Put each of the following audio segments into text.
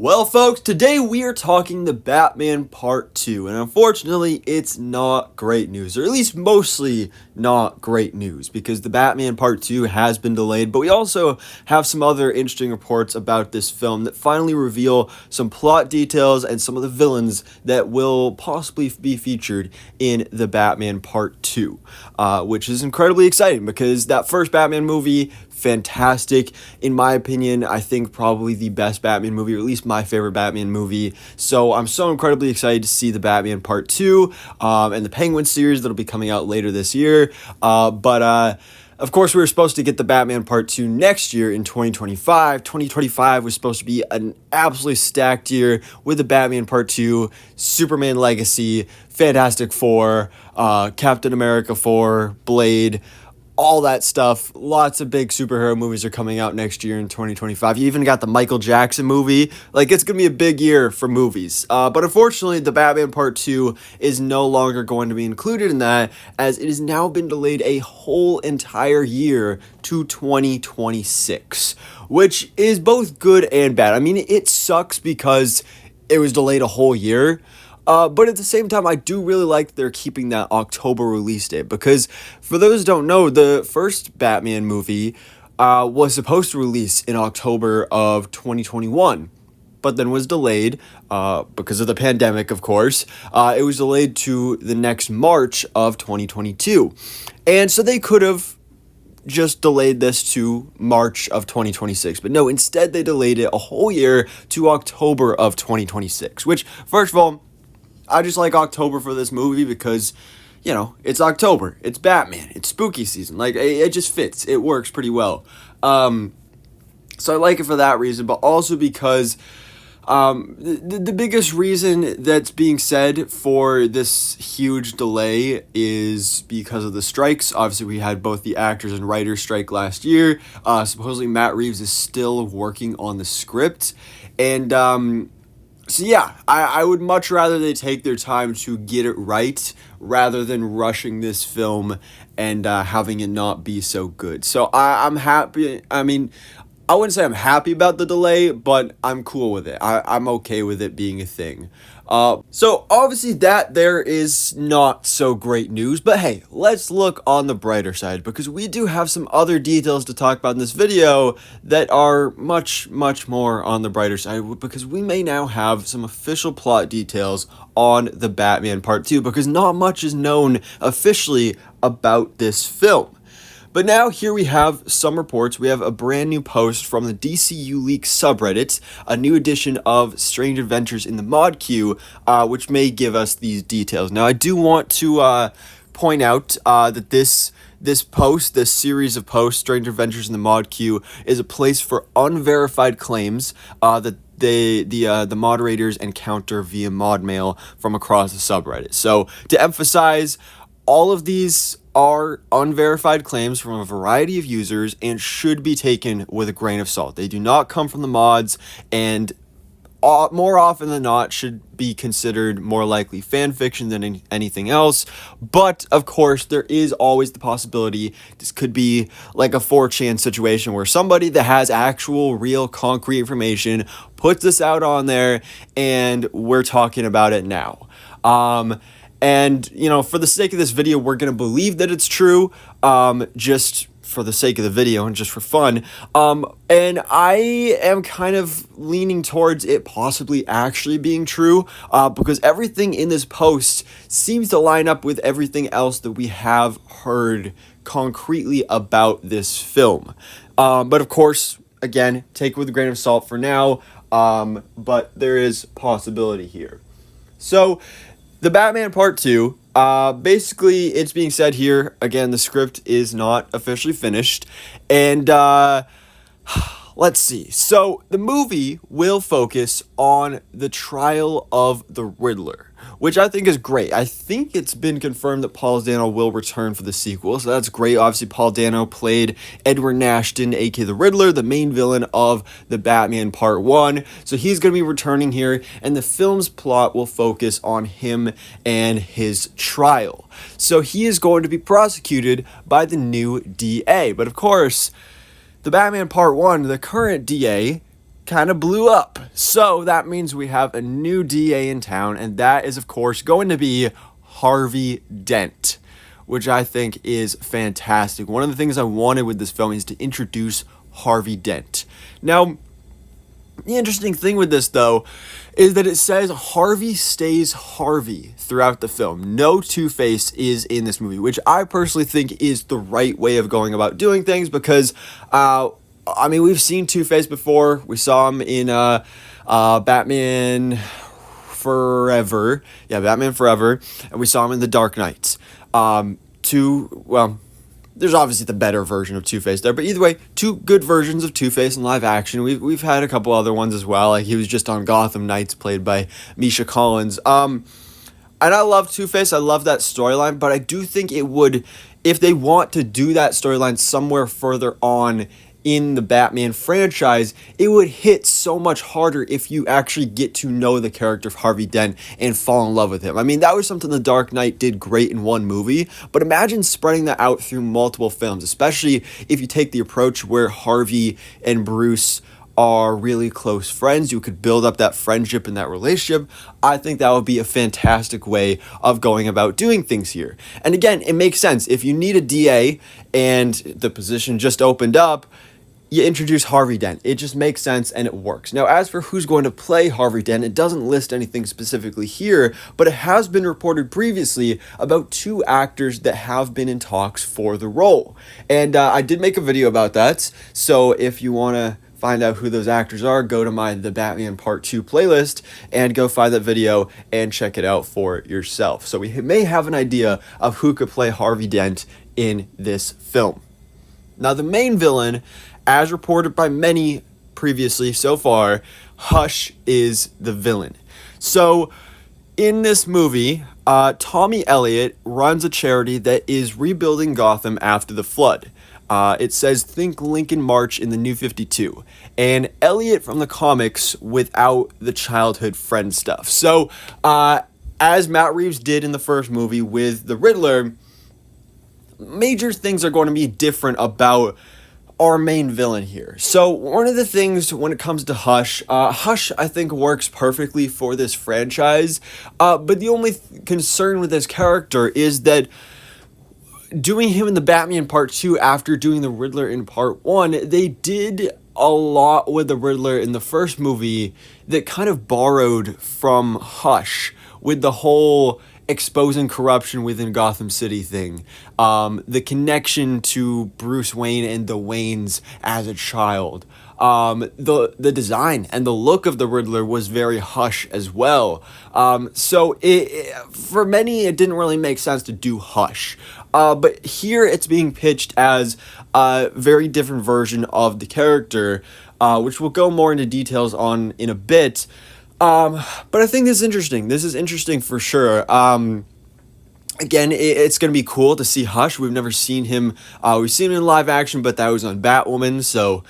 Well, folks, today we are talking the Batman Part 2, and unfortunately, it's not great news, or at least mostly not great news, because the Batman Part 2 has been delayed, but we also have some other interesting reports about this film that finally reveal some plot details and some of the villains that will possibly be featured in the Batman Part 2, which is incredibly exciting, because that first Batman movie, fantastic. In my opinion, I think probably the best Batman movie, or at least my favorite Batman movie. So I'm so incredibly excited to see the Batman Part 2 and the Penguin series that'll be coming out later this year. But of course, we were supposed to get the Batman Part 2 next year in 2025. 2025 was supposed to be an absolutely stacked year with the Batman Part 2, Superman Legacy, Fantastic Four, Captain America 4, Blade, all that stuff. Lots of big superhero movies are coming out next year in 2025. You even got the Michael Jackson movie. Like, it's going to be a big year for movies. But unfortunately, the Batman Part 2 is no longer going to be included in that, as it has now been delayed a whole entire year to 2026, which is both good and bad. I mean, it sucks because it was delayed a whole year. But at the same time, I do really like that they're keeping that October release date, because for those who don't know, the first Batman movie was supposed to release in October of 2021, but then was delayed because of the pandemic, of course. It was delayed to the next March of 2022. And so they could have just delayed this to March of 2026. But no, instead they delayed it a whole year to October of 2026, which, first of all, I just like October for this movie because, you know, it's October, it's Batman, it's spooky season. Like, it just fits. It works pretty well. So I like it for that reason, but also because the biggest reason that's being said for this huge delay is because of the strikes. Obviously, we had both the actors and writers strike last year. Supposedly, Matt Reeves is still working on the script. And so yeah, I would much rather they take their time to get it right rather than rushing this film and having it not be so good. So I'm happy. I mean, I wouldn't say I'm happy about the delay, but I'm cool with it. I'm okay with it being a thing. So obviously that there is not so great news, but hey, let's look on the brighter side, because we do have some other details to talk about in this video that are much more on the brighter side, because we may now have some official plot details on the Batman Part 2, because not much is known officially about this film. But now here we have some reports. We have a brand new post from the DCU Leaks subreddit, a new edition of Strange Adventures in the Mod Queue, which may give us these details. Now, I do want to point out that this post, this series of posts, Strange Adventures in the Mod Queue, is a place for unverified claims that the moderators encounter via mod mail from across the subreddit. So to emphasize, all of these are unverified claims from a variety of users and should be taken with a grain of salt. They do not come from the mods, and more often than not should be considered more likely fan fiction than anything else. But of course, there is always the possibility this could be like a 4chan situation where somebody that has actual real concrete information puts this out on there and we're talking about it now. And, you know, for the sake of this video, we're going to believe that it's true, just for the sake of the video and just for fun. And I am kind of leaning towards it possibly actually being true, because everything in this post seems to line up with everything else that we have heard concretely about this film. But of course, again, take it with a grain of salt for now, but there is possibility here. So the Batman Part 2, basically it's being said here, again, the script is not officially finished, and let's see. So the movie will focus on the trial of the Riddler, which I think is great. I think it's been confirmed that Paul Dano will return for the sequel, so that's great. Obviously, Paul Dano played Edward Nashton, aka the Riddler, the main villain of the Batman Part 1, so he's going to be returning here, and the film's plot will focus on him and his trial. So he is going to be prosecuted by the new DA, but of course, the Batman Part 1, the current DA, kind of blew up. So that means we have a new DA in town, and that is, of course, going to be Harvey Dent, which I think is fantastic. One of the things I wanted with this film is to introduce Harvey Dent. Now, the interesting thing with this, though, is that it says Harvey stays Harvey throughout the film. No Two-Face is in this movie, which I personally think is the right way of going about doing things because, we've seen Two-Face before. We saw him in Batman Forever. Yeah, Batman Forever. And we saw him in The Dark Knight. There's obviously the better version of Two-Face there, but either way, two good versions of Two-Face in live action. We've had a couple other ones as well. Like he was just on Gotham Knights, played by Misha Collins. And I love Two-Face. I love that storyline, but I do think it would, if they want to do that storyline somewhere further on in the Batman franchise, it would hit so much harder if you actually get to know the character of Harvey Dent and fall in love with him. I mean, that was something The Dark Knight did great in one movie, but imagine spreading that out through multiple films, especially if you take the approach where Harvey and Bruce are really close friends. You could build up that friendship and that relationship. I think that would be a fantastic way of going about doing things here. And again, it makes sense. If you need a DA and the position just opened up, you introduce Harvey Dent. It just makes sense and it works. Now, as for who's going to play Harvey Dent, it doesn't list anything specifically here, but it has been reported previously about two actors that have been in talks for the role. And I did make a video about that, so if you want to find out who those actors are, go to my The Batman Part 2 playlist and go find that video and check it out for yourself. So we may have an idea of who could play Harvey Dent in this film. Now, the main villain, as reported by many previously so far, Hush is the villain. So, in this movie, Tommy Elliott runs a charity that is rebuilding Gotham after the flood. It says, think Lincoln March in the New 52. And Elliott from the comics without the childhood friend stuff. So, as Matt Reeves did in the first movie with the Riddler, major things are going to be different about our main villain here. So one of the things when it comes to Hush, I think works perfectly for this franchise, but the only concern with this character is that doing him in the Batman Part 2 after doing the Riddler in Part 1, they did a lot with the Riddler in the first movie that kind of borrowed from Hush with the whole exposing corruption within Gotham City thing, the connection to Bruce Wayne and the Waynes as a child, the design and the look of the Riddler was very Hush as well. So for many, it didn't really make sense to do Hush. But here it's being pitched as a very different version of the character, which we'll go more into details on in a bit. But I think this is interesting. This is interesting for sure. Again, it's going to be cool to see Hush. We've never seen him. We've seen him in live action, but that was on Batwoman, so,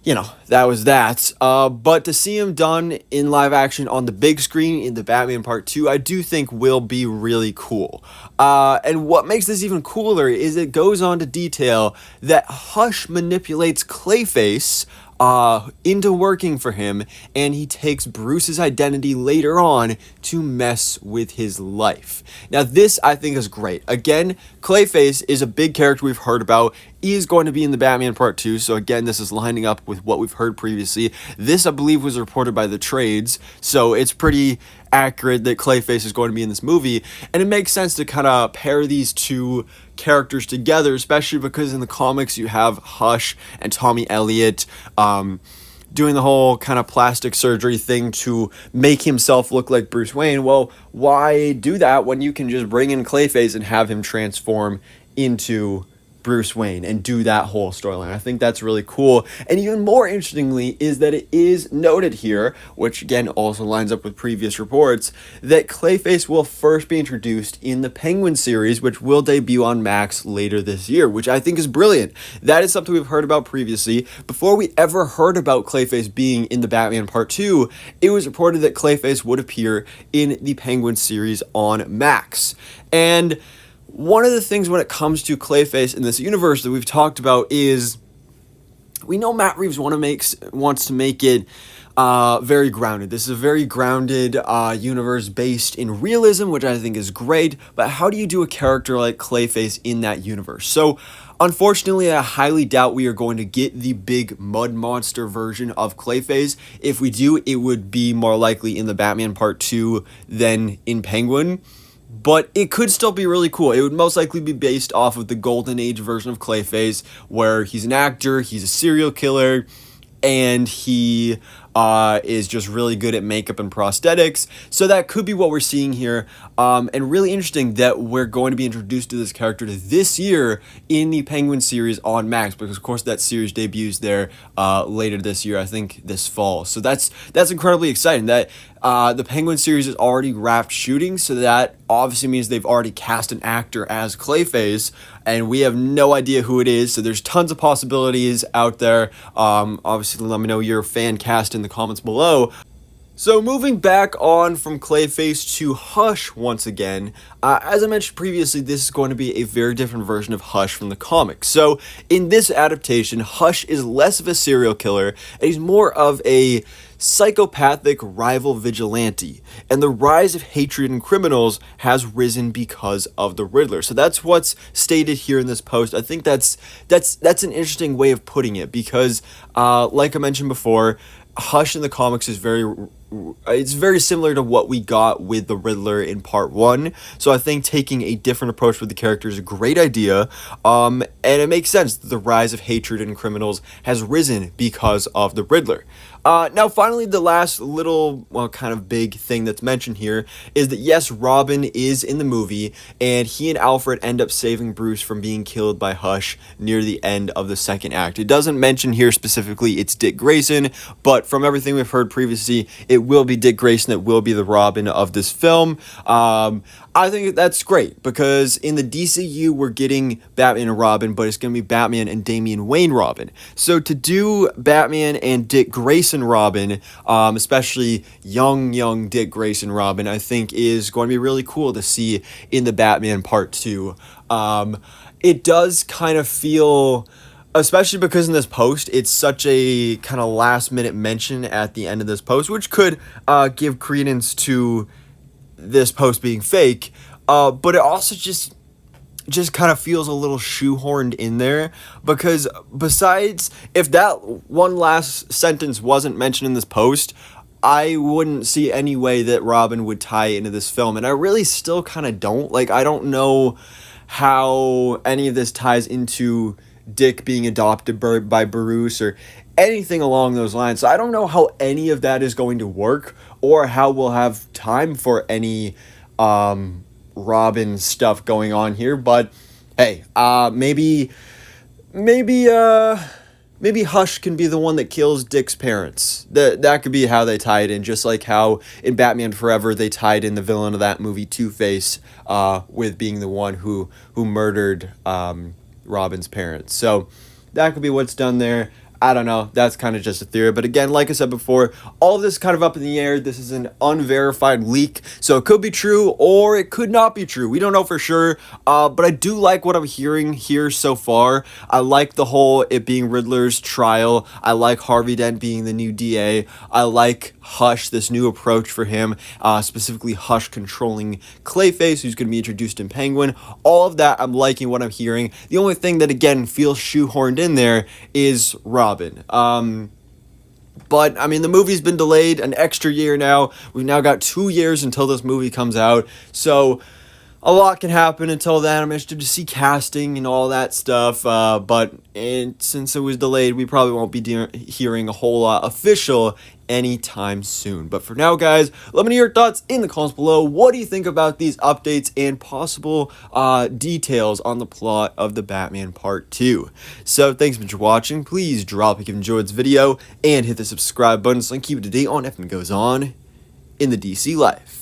that was that. But to see him done in live action on the big screen in the Batman Part 2, I do think will be really cool. And what makes this even cooler is it goes on to detail that Hush manipulates Clayface into working for him, and he takes Bruce's identity later on to mess with his life. Now, this I think is great. Again, Clayface is a big character we've heard about. He is going to be in the Batman Part 2, so again, this is lining up with what we've heard previously. This, I believe, was reported by the trades, so it's pretty accurate that Clayface is going to be in this movie, and it makes sense to kind of pair these two characters together, especially because in the comics you have Hush and Tommy Elliott doing the whole kind of plastic surgery thing to make himself look like Bruce Wayne. Well, why do that when you can just bring in Clayface and have him transform into Bruce Wayne and do that whole storyline? I think that's really cool. And even more interestingly is that it is noted here, which again also lines up with previous reports, that Clayface will first be introduced in the Penguin series, which will debut on Max later this year, which I think is brilliant. That is something we've heard about previously. Before we ever heard about Clayface being in the Batman Part 2, it was reported that Clayface would appear in the Penguin series on Max. And one of the things when it comes to Clayface in this universe that we've talked about is we know Matt Reeves wants to make it very grounded. This is a very grounded universe based in realism, which I think is great. But how do you do a character like Clayface in that universe? So, unfortunately, I highly doubt we are going to get the big mud monster version of Clayface. If we do, it would be more likely in the Batman Part 2 than in Penguin. But it could still be really cool. It would most likely be based off of the Golden Age version of Clayface, where he's an actor, he's a serial killer, and he is just really good at makeup and prosthetics. So that could be what we're seeing here. And really interesting that we're going to be introduced to this character this year in the Penguin series on Max, because of course that series debuts there later this year, I think this fall. So that's incredibly exciting that the Penguin series is already wrapped shooting, so that obviously means they've already cast an actor as Clayface, and we have no idea who it is, so there's tons of possibilities out there. Obviously, let me know your fan cast in the comments below. So moving back on from Clayface to Hush once again, as I mentioned previously, this is going to be a very different version of Hush from the comics. So in this adaptation, Hush is less of a serial killer, and he's more of a psychopathic rival vigilante, and the rise of hatred in criminals has risen because of the Riddler. So that's what's stated here in this post. I think that's an interesting way of putting it, because like I mentioned before, Hush in the comics is very similar to what we got with the Riddler in Part 1. So I think taking a different approach with the character is a great idea. And it makes sense that the rise of hatred in criminals has risen because of the Riddler. Now, finally, the last little, kind of big thing that's mentioned here is that, yes, Robin is in the movie, and he and Alfred end up saving Bruce from being killed by Hush near the end of the second act. It doesn't mention here specifically it's Dick Grayson, but from everything we've heard previously, it will be Dick Grayson that will be the Robin of this film. I think that's great, because in the DCU, we're getting Batman and Robin, but it's going to be Batman and Damian Wayne Robin. So to do Batman and Dick Grayson Robin, especially young Dick Grayson Robin, I think is going to be really cool to see in the Batman Part 2. It does kind of feel, especially because in this post, it's such a kind of last-minute mention at the end of this post, which could give credence to this post being fake, but it also just kind of feels a little shoehorned in there, because besides, if that one last sentence wasn't mentioned in this post, I wouldn't see any way that Robin would tie into this film, and I really still kind of don't. Like, I don't know how any of this ties into Dick being adopted by Bruce or anything along those lines. So I don't know how any of that is going to work, or how we'll have time for any Robin stuff going on here. But hey, maybe Hush can be the one that kills Dick's parents. That could be how they tie it in, just like how in Batman Forever they tied in the villain of that movie, Two-Face, with being the one who murdered Robin's parents. So that could be what's done there. I don't know. That's kind of just a theory. But again, like I said before, all of this is kind of up in the air. This is an unverified leak. So it could be true or it could not be true. We don't know for sure. But I do like what I'm hearing here so far. I like the whole it being Riddler's trial. I like Harvey Dent being the new DA. I like Hush, this new approach for him. Specifically Hush controlling Clayface, who's going to be introduced in Penguin. All of that, I'm liking what I'm hearing. The only thing that, again, feels shoehorned in there is Robin. But, I mean, the movie's been delayed an extra year now. We've now got 2 years until this movie comes out. So, a lot can happen until then. I'm interested to see casting and all that stuff. But since it was delayed, we probably won't be hearing a whole lot official anytime soon. But for now, guys, let me know your thoughts in the comments below. What do you think about these updates and possible details on the plot of the Batman Part 2? So thanks so much for watching. Please drop a like if you enjoyed this video and hit the subscribe button so I can keep it to date on everything that goes on in the DC life.